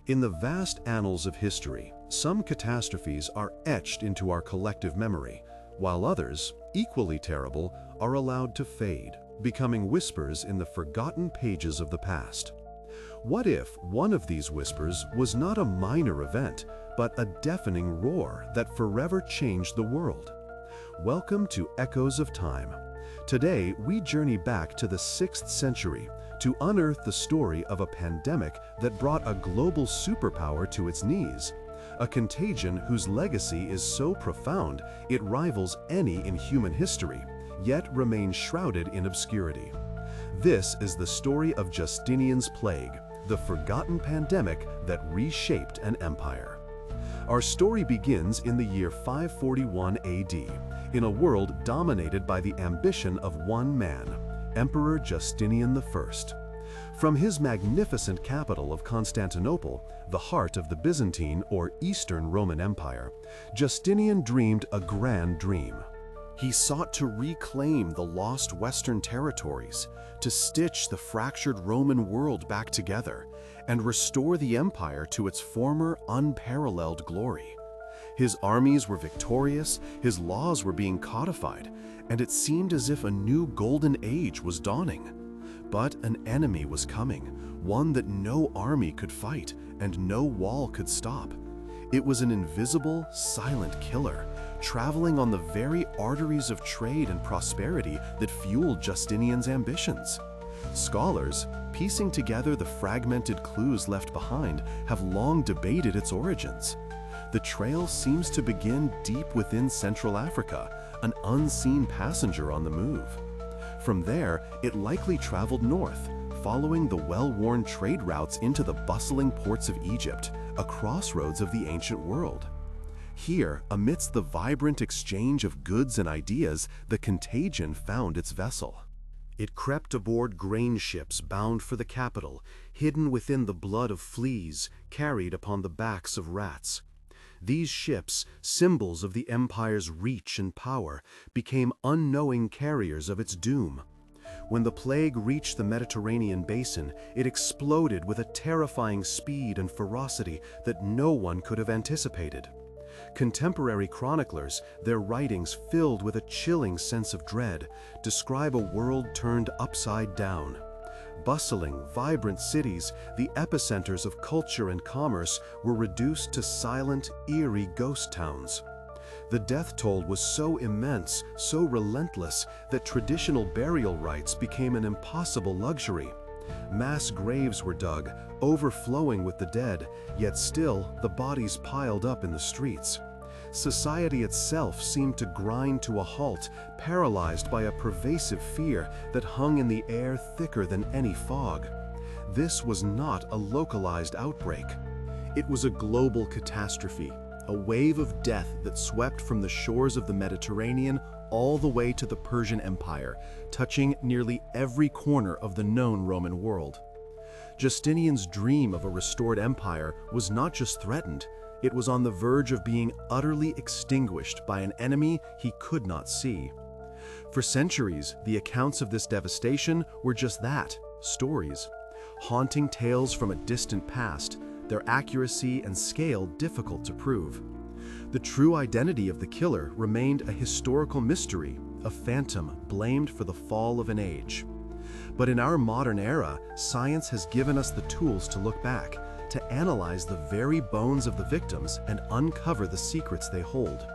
In the vast annals of history, some catastrophes are etched into our collective memory, while others, equally terrible, are allowed to fade, becoming whispers in the forgotten pages of the past. What if one of these whispers was not a minor event, but a deafening roar that forever changed the world? Welcome to Echoes of Time. Today, we journey back to the 6th century to unearth the story of a pandemic that brought a global superpower to its knees, a contagion whose legacy is so profound it rivals any in human history, yet remains shrouded in obscurity. This is the story of Justinian's plague, the forgotten pandemic that reshaped an empire. Our story begins in the year 541 AD, in a world dominated by the ambition of one man, Emperor Justinian I. From his magnificent capital of Constantinople, the heart of the Byzantine or Eastern Roman Empire, Justinian dreamed a grand dream. He sought to reclaim the lost Western territories, to stitch the fractured Roman world back together, and restore the empire to its former unparalleled glory. His armies were victorious, his laws were being codified, and it seemed as if a new golden age was dawning. But an enemy was coming, one that no army could fight and no wall could stop. It was an invisible, silent killer, traveling on the very arteries of trade and prosperity that fueled Justinian's ambitions. Scholars, piecing together the fragmented clues left behind, have long debated its origins. The trail seems to begin deep within Central Africa, an unseen passenger on the move. From there, it likely traveled north, following the well-worn trade routes into the bustling ports of Egypt, a crossroads of the ancient world. Here, amidst the vibrant exchange of goods and ideas, the contagion found its vessel. It crept aboard grain ships bound for the capital, hidden within the blood of fleas carried upon the backs of rats. These ships, symbols of the empire's reach and power, became unknowing carriers of its doom. When the plague reached the Mediterranean basin, it exploded with a terrifying speed and ferocity that no one could have anticipated. Contemporary chroniclers, their writings filled with a chilling sense of dread, describe a world turned upside down. Bustling, vibrant cities, the epicenters of culture and commerce, were reduced to silent, eerie ghost towns. The death toll was so immense, so relentless, that traditional burial rites became an impossible luxury. Mass graves were dug, overflowing with the dead, yet still the bodies piled up in the streets. Society itself seemed to grind to a halt, paralyzed by a pervasive fear that hung in the air thicker than any fog. This was not a localized outbreak. It was a global catastrophe, a wave of death that swept from the shores of the Mediterranean all the way to the Persian Empire, touching nearly every corner of the known Roman world. Justinian's dream of a restored empire was not just threatened, it was on the verge of being utterly extinguished by an enemy he could not see. For centuries, the accounts of this devastation were just that, stories. Haunting tales from a distant past, their accuracy and scale difficult to prove. The true identity of the killer remained a historical mystery, a phantom blamed for the fall of an age. But in our modern era, science has given us the tools to look back, to analyze the very bones of the victims and uncover the secrets they hold.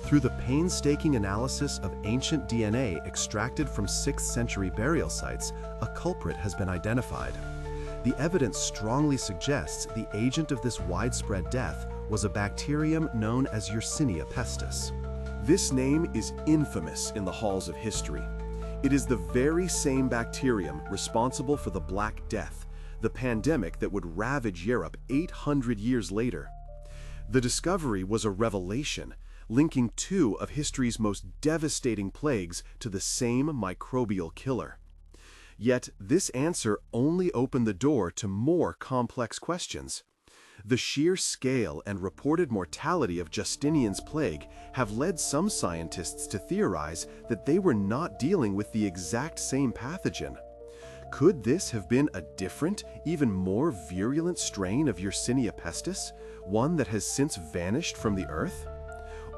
Through the painstaking analysis of ancient DNA extracted from 6th century burial sites, a culprit has been identified. The evidence strongly suggests the agent of this widespread death was a bacterium known as Yersinia pestis. This name is infamous in the halls of history. It is the very same bacterium responsible for the Black Death, the pandemic that would ravage Europe 800 years later. The discovery was a revelation, linking two of history's most devastating plagues to the same microbial killer. Yet this answer only opened the door to more complex questions. The sheer scale and reported mortality of Justinian's plague have led some scientists to theorize that they were not dealing with the exact same pathogen. Could this have been a different, even more virulent strain of Yersinia pestis, one that has since vanished from the earth?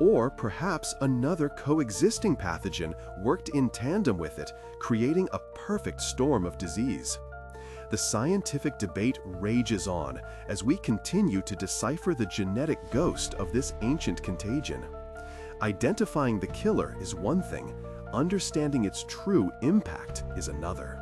Or perhaps another coexisting pathogen worked in tandem with it, creating a perfect storm of disease. The scientific debate rages on as we continue to decipher the genetic ghost of this ancient contagion. Identifying the killer is one thing, understanding its true impact is another.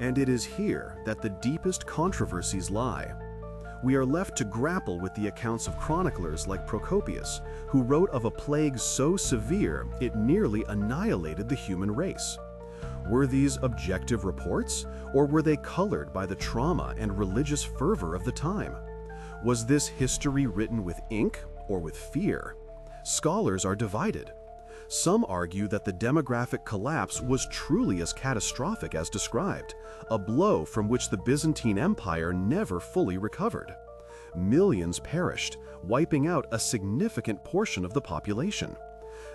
And it is here that the deepest controversies lie. We are left to grapple with the accounts of chroniclers like Procopius, who wrote of a plague so severe it nearly annihilated the human race. Were these objective reports, or were they colored by the trauma and religious fervor of the time? Was this history written with ink or with fear? Scholars are divided. Some argue that the demographic collapse was truly as catastrophic as described, a blow from which the Byzantine Empire never fully recovered. Millions perished, wiping out a significant portion of the population.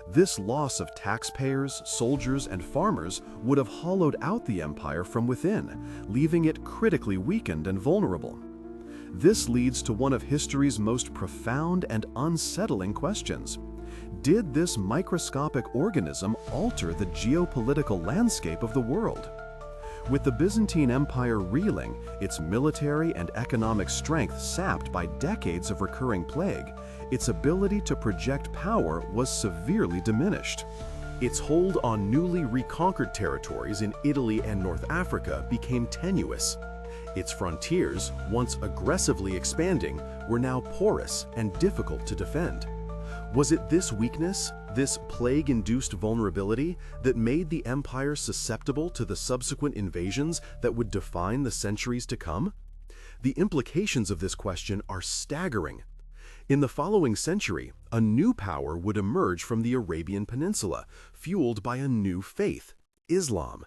This loss of taxpayers, soldiers, and farmers would have hollowed out the empire from within, leaving it critically weakened and vulnerable. This leads to one of history's most profound and unsettling questions. Did this microscopic organism alter the geopolitical landscape of the world? With the Byzantine Empire reeling, its military and economic strength sapped by decades of recurring plague, its ability to project power was severely diminished. Its hold on newly reconquered territories in Italy and North Africa became tenuous. Its frontiers, once aggressively expanding, were now porous and difficult to defend. Was it this weakness, this plague-induced vulnerability, that made the empire susceptible to the subsequent invasions that would define the centuries to come? The implications of this question are staggering. In the following century, a new power would emerge from the Arabian Peninsula, fueled by a new faith, Islam.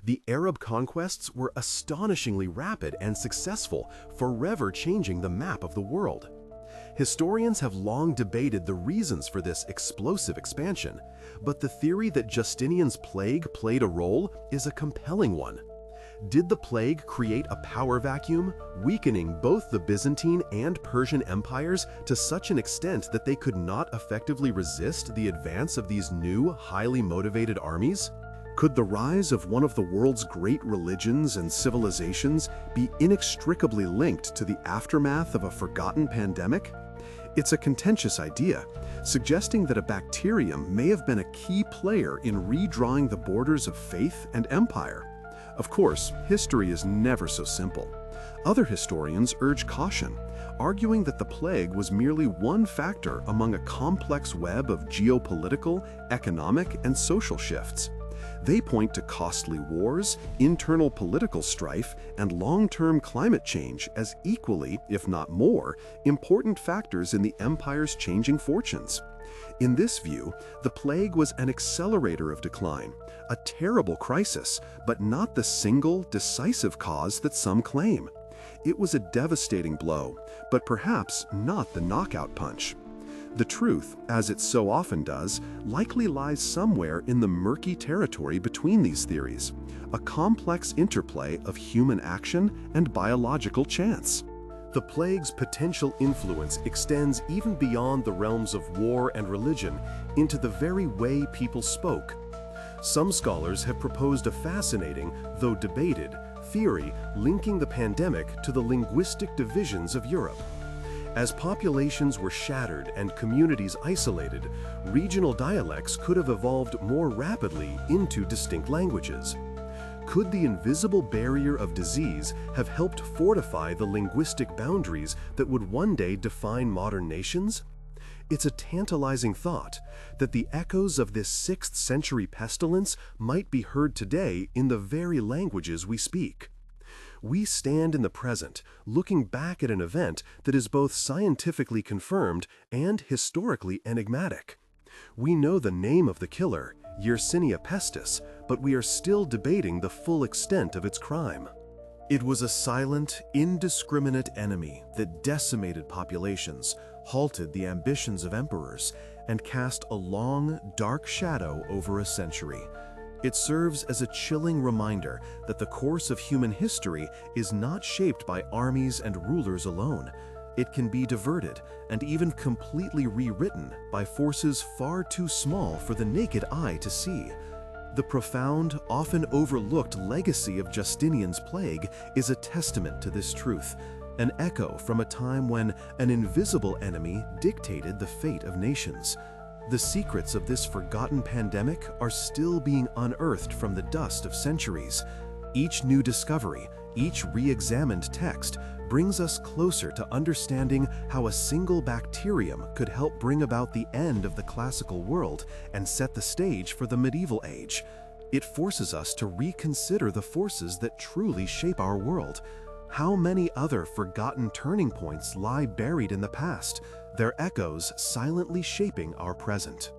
The Arab conquests were astonishingly rapid and successful, forever changing the map of the world. Historians have long debated the reasons for this explosive expansion, but the theory that Justinian's plague played a role is a compelling one. Did the plague create a power vacuum, weakening both the Byzantine and Persian empires to such an extent that they could not effectively resist the advance of these new, highly motivated armies? Could the rise of one of the world's great religions and civilizations be inextricably linked to the aftermath of a forgotten pandemic? It's a contentious idea, suggesting that a bacterium may have been a key player in redrawing the borders of faith and empire. Of course, history is never so simple. Other historians urge caution, arguing that the plague was merely one factor among a complex web of geopolitical, economic, and social shifts. They point to costly wars, internal political strife, and long-term climate change as equally, if not more, important factors in the empire's changing fortunes. In this view, the plague was an accelerator of decline, a terrible crisis, but not the single, decisive cause that some claim. It was a devastating blow, but perhaps not the knockout punch. The truth, as it so often does, likely lies somewhere in the murky territory between these theories, a complex interplay of human action and biological chance. The plague's potential influence extends even beyond the realms of war and religion into the very way people spoke. Some scholars have proposed a fascinating, though debated, theory linking the pandemic to the linguistic divisions of Europe. As populations were shattered and communities isolated, regional dialects could have evolved more rapidly into distinct languages. Could the invisible barrier of disease have helped fortify the linguistic boundaries that would one day define modern nations? It's a tantalizing thought that the echoes of this 6th century pestilence might be heard today in the very languages we speak. We stand in the present, looking back at an event that is both scientifically confirmed and historically enigmatic. We know the name of the killer, Yersinia pestis, but we are still debating the full extent of its crime. It was a silent, indiscriminate enemy that decimated populations, halted the ambitions of emperors, and cast a long, dark shadow over a century. It serves as a chilling reminder that the course of human history is not shaped by armies and rulers alone. It can be diverted and even completely rewritten by forces far too small for the naked eye to see. The profound, often overlooked legacy of Justinian's plague is a testament to this truth, an echo from a time when an invisible enemy dictated the fate of nations. The secrets of this forgotten pandemic are still being unearthed from the dust of centuries. Each new discovery, each re-examined text, brings us closer to understanding how a single bacterium could help bring about the end of the classical world and set the stage for the medieval age. It forces us to reconsider the forces that truly shape our world. How many other forgotten turning points lie buried in the past, their echoes silently shaping our present?